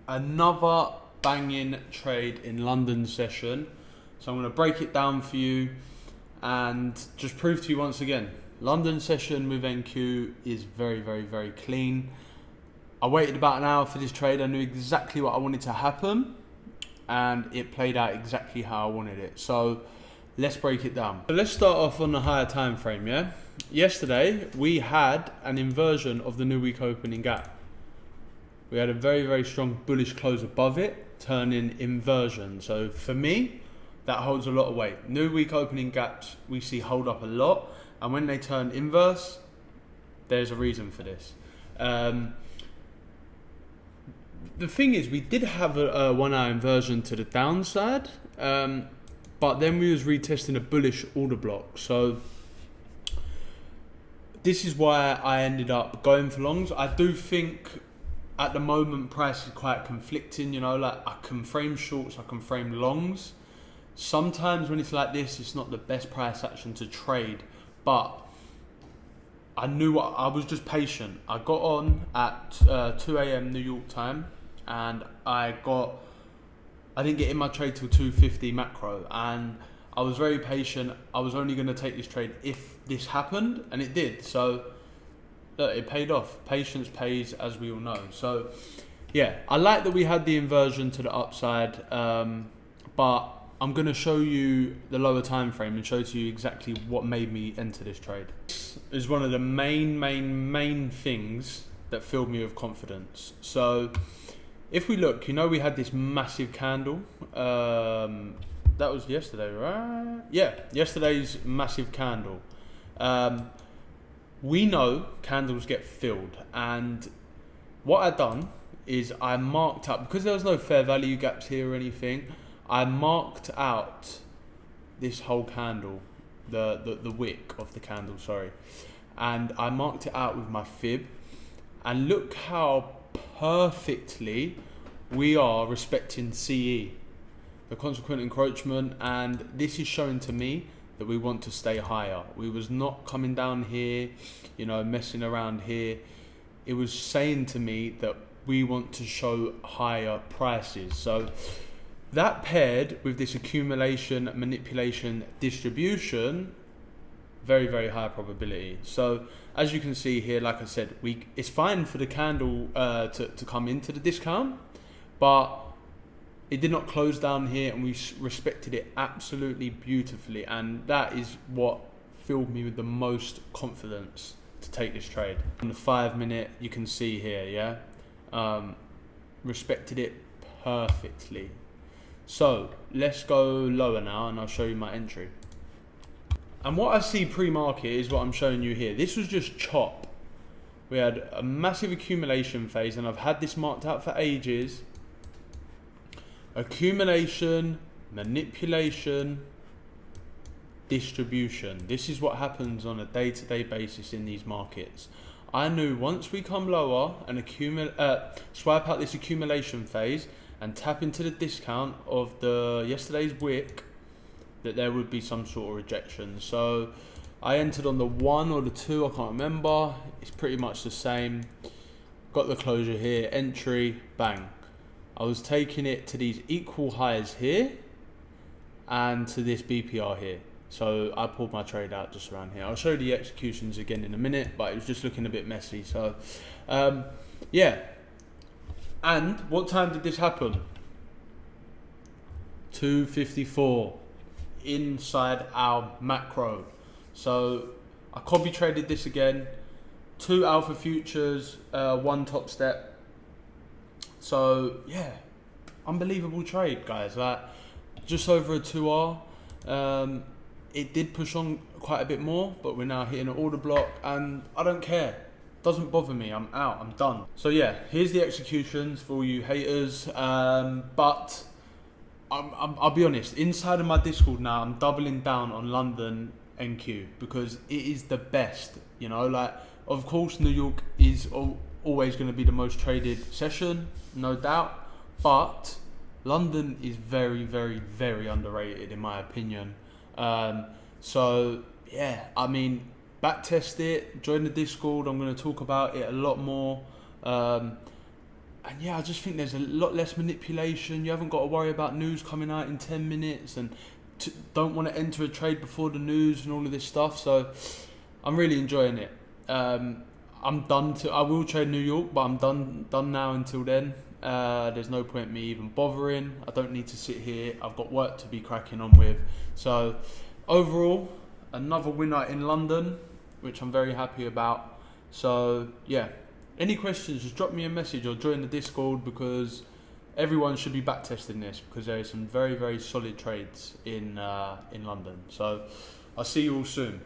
Another banging trade in London session. So I'm going to break it down for you and just prove to you once again, London session with NQ is very, very, very clean. I waited about an hour for this trade. I knew exactly what I wanted to happen and it played out exactly how I wanted it. So let's break it down. So let's start off on the higher time frame, yeah? Yesterday, we had an inversion of the new week opening gap. We had a very, very strong bullish close above it, turning inversion. So for me, that holds a lot of weight. New week opening gaps we see hold up a lot, and when they turn inverse, there's a reason for this. The thing is, we did have a 1 hour inversion to the downside, but then we was retesting a bullish order block. So this is why I ended up going for longs. I do think at the moment price is quite conflicting, you know, like I can frame shorts, I can frame longs. Sometimes when it's like this, it's not the best price action to trade, but I knew I was just patient. I got on at 2 a.m. New York time, and I didn't get in my trade till 2:50 macro, and I was very patient. I was only going to take this trade if this happened, and it did. So look, it paid off. Patience pays, as we all know. So yeah, I like that we had the inversion to the upside, but I'm going to show you the lower time frame and show to you exactly what made me enter this trade. This is one of the main things that filled me with confidence. So if we look, you know, we had this massive candle. That was yesterday, right? Yeah, yesterday's massive candle. We know candles get filled, and what I done is I marked up, because there was no fair value gaps here or anything, I marked out this whole candle, the wick of the candle, sorry, and I marked it out with my fib, and look how perfectly we are respecting CE, the consequent encroachment, and this is showing to me that we want to stay higher. We was not coming down here, you know, messing around here. It was saying to me that we want to show higher prices. So that paired with this accumulation, manipulation, distribution, very, very high probability. So as you can see here, like I said, it's fine for the candle to come into the discount, but it did not close down here, and we respected it absolutely beautifully, and that is what filled me with the most confidence to take this trade. On the 5 minute, you can see here, yeah, respected it perfectly. So let's go lower now, and I'll show you my entry. And what I see pre-market is what I'm showing you here. This was just chop. We had a massive accumulation phase, and I've had this marked out for ages. Accumulation, manipulation, distribution. This is what happens on a day-to-day basis in these markets. I knew once we come lower and swipe out this accumulation phase and tap into the discount of the yesterday's wick, that there would be some sort of rejection. So I entered on the 1 or the 2, I can't remember. It's pretty much the same. Got the closure here, entry, bang. I was taking it to these equal highs here and to this BPR here. So I pulled my trade out just around here. I'll show you the executions again in a minute, but it was just looking a bit messy. So yeah. And what time did this happen? 2:54 inside our macro. So I copy traded this again. 2 alpha futures, 1 top step. So yeah, unbelievable trade, guys. Like just over a 2R. It did push on quite a bit more, but we're now hitting an order block, and I don't care. Doesn't bother me. I'm out. I'm done. So yeah, here's the executions for all you haters. But I'll be honest. Inside of my Discord now, I'm doubling down on London NQ because it is the best. You know, like of course New York is always going to be the most traded session, no doubt, but London is very, very, very underrated in my opinion. So yeah, I mean, backtest it, join the Discord. I'm going to talk about it a lot more. And yeah, I just think there's a lot less manipulation. You haven't got to worry about news coming out in 10 minutes and don't want to enter a trade before the news and all of this stuff. So I'm really enjoying it. I'm done. I will trade New York, but I'm done now until then. There's no point me even bothering. I don't need to sit here. I've got work to be cracking on with. So overall, another winner in London, which I'm very happy about. So yeah, any questions, just drop me a message or join the Discord, because everyone should be backtesting this, because there are some very, very solid trades in London. So I'll see you all soon.